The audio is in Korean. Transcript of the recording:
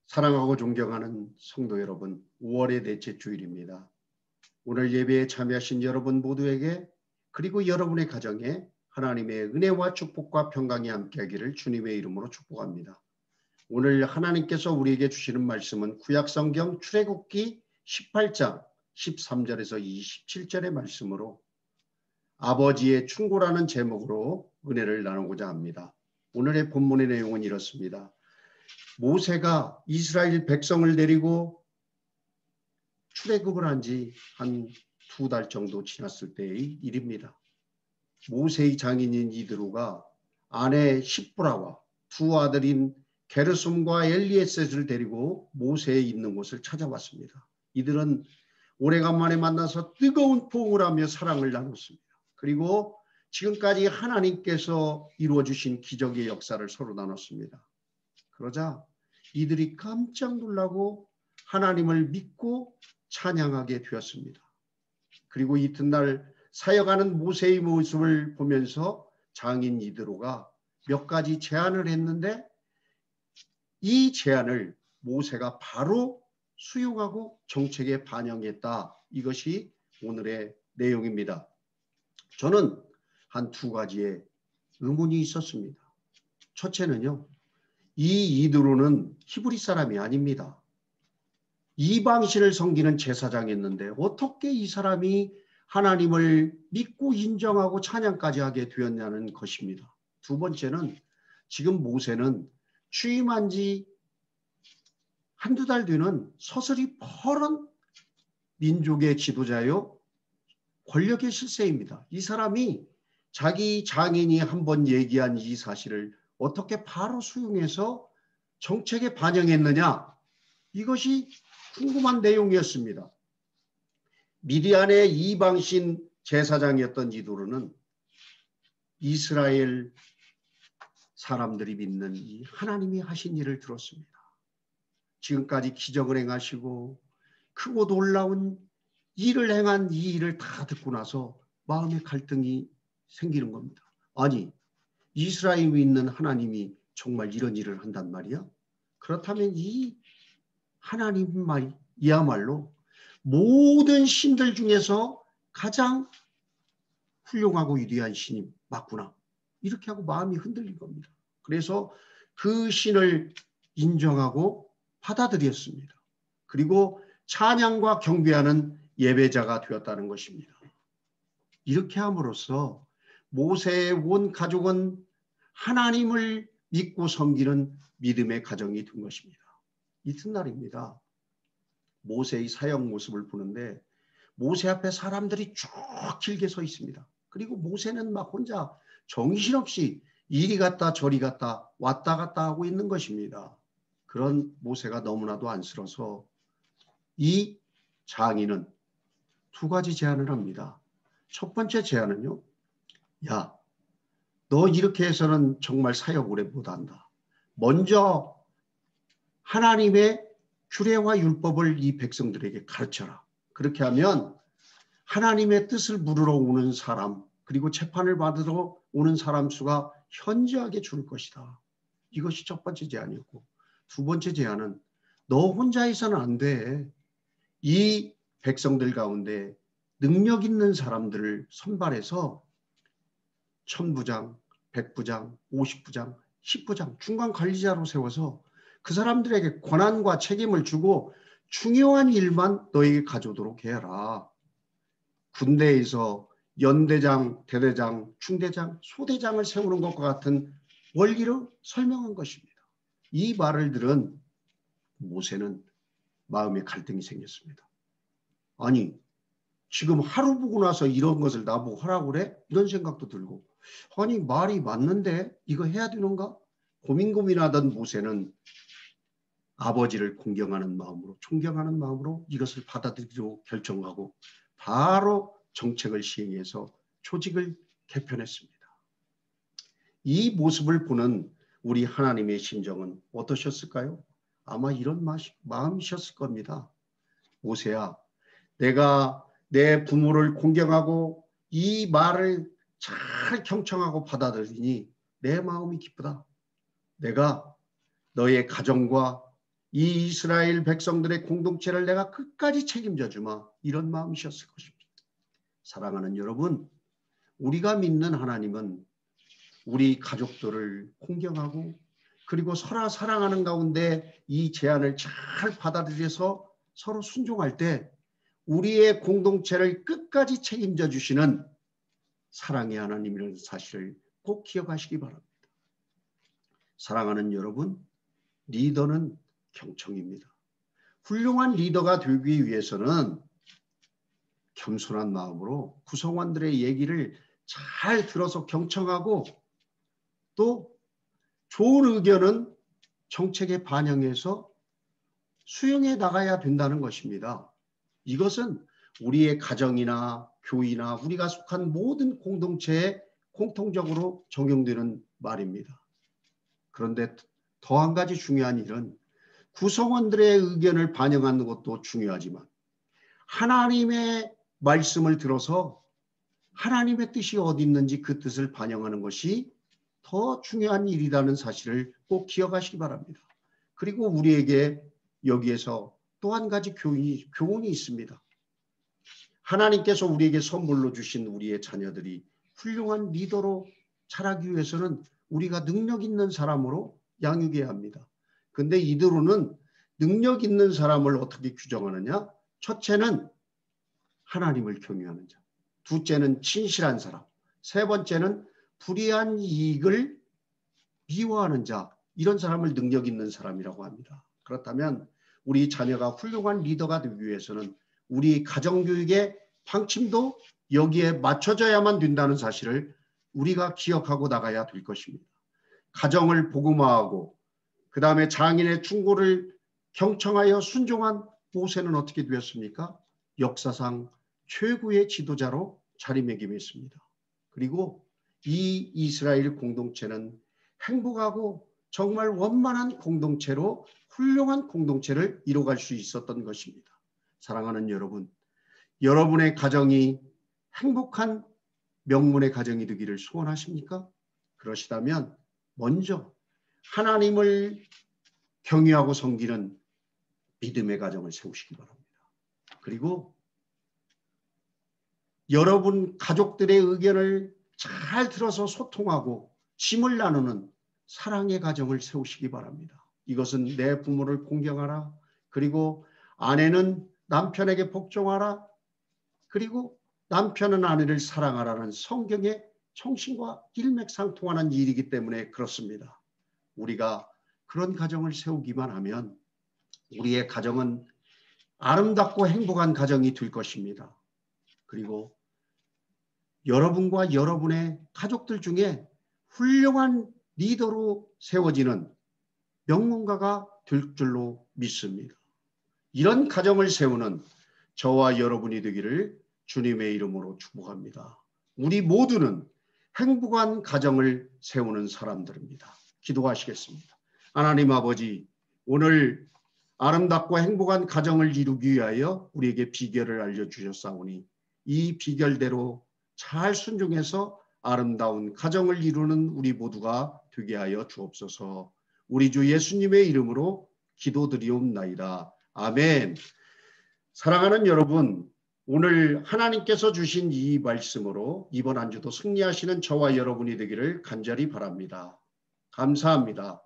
사랑하고 존경하는 성도 여러분, 5월의 넷째 주일입니다. 오늘 예배에 참여하신 여러분 모두에게 그리고 여러분의 가정에 하나님의 은혜와 축복과 평강이 함께하기를 주님의 이름으로 축복합니다. 오늘 하나님께서 우리에게 주시는 말씀은 구약성경 출애굽기 18장 13절에서 27절의 말씀으로 아버지의 충고라는 제목으로 은혜를 나누고자 합니다. 오늘의 본문의 내용은 이렇습니다. 모세가 이스라엘 백성을 데리고 출애굽을 한 지 한 2달 정도 지났을 때의 일입니다. 모세의 장인인 이드로가 아내 십브라와 두 아들인 게르솜과 엘리에셋을 데리고 모세의 있는 곳을 찾아왔습니다. 이들은 오래간만에 만나서 뜨거운 포옹을 하며 사랑을 나눴습니다. 그리고 지금까지 하나님께서 이루어주신 기적의 역사를 서로 나눴습니다. 그러자 이들이 깜짝 놀라고 하나님을 믿고 찬양하게 되었습니다. 그리고 이튿날 사역하는 모세의 모습을 보면서 장인 이드로가 몇 가지 제안을 했는데 이 제안을 모세가 바로 수용하고 정책에 반영했다. 이것이 오늘의 내용입니다. 저는 한 2가지의 의문이 있었습니다. 첫째는요. 이 이드로는 히브리 사람이 아닙니다. 이방신을 섬기는 제사장이었는데 어떻게 이 사람이 하나님을 믿고 인정하고 찬양까지 하게 되었냐는 것입니다. 두 번째는 지금 모세는 취임한 지 한두 달 뒤는 서슬이 퍼런 민족의 지도자요 권력의 실세입니다. 이 사람이 자기 장인이 한번 얘기한 이 사실을 어떻게 바로 수용해서 정책에 반영했느냐? 이것이 궁금한 내용이었습니다. 미디안의 이방신 제사장이었던 이드로는 이스라엘 사람들이 믿는 이 하나님이 하신 일을 들었습니다. 지금까지 기적을 행하시고 크고 놀라운 일을 행한 이 일을 다 듣고 나서 마음의 갈등이 생기는 겁니다. 아니, 이스라엘에 있는 하나님이 정말 이런 일을 한단 말이야? 그렇다면 이 하나님이야말로 모든 신들 중에서 가장 훌륭하고 위대한 신이 맞구나. 이렇게 하고 마음이 흔들린 겁니다. 그래서 그 신을 인정하고 받아들였습니다. 그리고 찬양과 경배하는 예배자가 되었다는 것입니다. 이렇게 함으로써 모세의 온 가족은 하나님을 믿고 섬기는 믿음의 가정이 된 것입니다. 이튿날입니다. 모세의 사역 모습을 보는데 모세 앞에 사람들이 쭉 길게 서 있습니다. 그리고 모세는 막 혼자 정신없이 이리 갔다 저리 갔다 왔다 갔다 하고 있는 것입니다. 그런 모세가 너무나도 안쓰러워서 이 장인은 2가지 제안을 합니다. 첫 번째 제안은요. 야, 너 이렇게 해서는 정말 사역 오래 못한다. 먼저 하나님의 규례와 율법을 이 백성들에게 가르쳐라. 그렇게 하면 하나님의 뜻을 물으러 오는 사람 그리고 재판을 받으러 오는 사람 수가 현저하게 줄 것이다. 이것이 첫 번째 제안이었고 두 번째 제안은 너 혼자 해서는 안 돼. 이 백성들 가운데 능력 있는 사람들을 선발해서 1000부장, 100부장, 50부장, 10부장 중간 관리자로 세워서 그 사람들에게 권한과 책임을 주고 중요한 일만 너에게 가져오도록 해라. 군대에서 연대장, 대대장, 중대장, 소대장을 세우는 것과 같은 원리로 설명한 것입니다. 이 말을 들은 모세는 마음에 갈등이 생겼습니다. 아니, 지금 하루 보고 나서 이런 것을 나보고 하라고 그래? 이런 생각도 들고 아니 말이 맞는데 이거 해야 되는가? 고민하던 모세는 아버지를 공경하는 마음으로 존경하는 마음으로 이것을 받아들이기로 결정하고 바로 정책을 시행해서 조직을 개편했습니다. 이 모습을 보는 우리 하나님의 심정은 어떠셨을까요? 아마 이런 마음이셨을 겁니다. 모세야, 내가 내 부모를 공경하고 이 말을 잘 경청하고 받아들이니 내 마음이 기쁘다. 내가 너의 가정과 이 이스라엘 백성들의 공동체를 내가 끝까지 책임져 주마. 이런 마음이셨을 것입니다. 사랑하는 여러분, 우리가 믿는 하나님은 우리 가족들을 공경하고 그리고 서로 사랑하는 가운데 이 제안을 잘 받아들여서 서로 순종할 때 우리의 공동체를 끝까지 책임져 주시는 사랑의 하나님이라는 사실을 꼭 기억하시기 바랍니다. 사랑하는 여러분, 리더는 경청입니다. 훌륭한 리더가 되기 위해서는 겸손한 마음으로 구성원들의 얘기를 잘 들어서 경청하고 또 좋은 의견은 정책에 반영해서 수용해 나가야 된다는 것입니다. 이것은 우리의 가정이나 교회나 우리가 속한 모든 공동체에 공통적으로 적용되는 말입니다. 그런데 더 한 가지 중요한 일은 구성원들의 의견을 반영하는 것도 중요하지만 하나님의 말씀을 들어서 하나님의 뜻이 어디 있는지 그 뜻을 반영하는 것이 더 중요한 일이라는 사실을 꼭 기억하시기 바랍니다. 그리고 우리에게 여기에서 또 한 가지 교훈이 있습니다. 하나님께서 우리에게 선물로 주신 우리의 자녀들이 훌륭한 리더로 자라기 위해서는 우리가 능력 있는 사람으로 양육해야 합니다. 근데 이대로는 능력 있는 사람을 어떻게 규정하느냐? 첫째는 하나님을 경외하는 자, 둘째는 진실한 사람, 세 번째는 불의한 이익을 미워하는 자, 이런 사람을 능력 있는 사람이라고 합니다. 그렇다면 우리 자녀가 훌륭한 리더가 되기 위해서는 우리 가정교육의 방침도 여기에 맞춰져야만 된다는 사실을 우리가 기억하고 나가야 될 것입니다. 가정을 복음화하고 그 다음에 장인의 충고를 경청하여 순종한 모세는 어떻게 되었습니까? 역사상 최고의 지도자로 자리매김했습니다. 그리고 이 이스라엘 공동체는 행복하고 정말 원만한 공동체로 훌륭한 공동체를 이뤄갈 수 있었던 것입니다. 사랑하는 여러분, 여러분의 가정이 행복한 명문의 가정이 되기를 소원하십니까? 그러시다면 먼저 하나님을 경외하고 섬기는 믿음의 가정을 세우시기 바랍니다. 그리고 여러분 가족들의 의견을 잘 들어서 소통하고 짐을 나누는 사랑의 가정을 세우시기 바랍니다. 이것은 내 부모를 공경하라. 그리고 아내는 남편에게 복종하라. 그리고 남편은 아내를 사랑하라는 성경의 정신과 일맥상통하는 일이기 때문에 그렇습니다. 우리가 그런 가정을 세우기만 하면 우리의 가정은 아름답고 행복한 가정이 될 것입니다. 그리고 여러분과 여러분의 가족들 중에 훌륭한 리더로 세워지는 명문가가 될 줄로 믿습니다. 이런 가정을 세우는 저와 여러분이 되기를 주님의 이름으로 축복합니다. 우리 모두는 행복한 가정을 세우는 사람들입니다. 기도하시겠습니다. 하나님 아버지, 오늘 아름답고 행복한 가정을 이루기 위하여 우리에게 비결을 알려주셨사오니 이 비결대로 잘 순종해서 아름다운 가정을 이루는 우리 모두가 되게 하여 주옵소서. 우리 주 예수님의 이름으로 기도드리옵나이다. 아멘. 사랑하는 여러분, 오늘 하나님께서 주신 이 말씀으로 이번 한 주도 승리하시는 저와 여러분이 되기를 간절히 바랍니다. 감사합니다.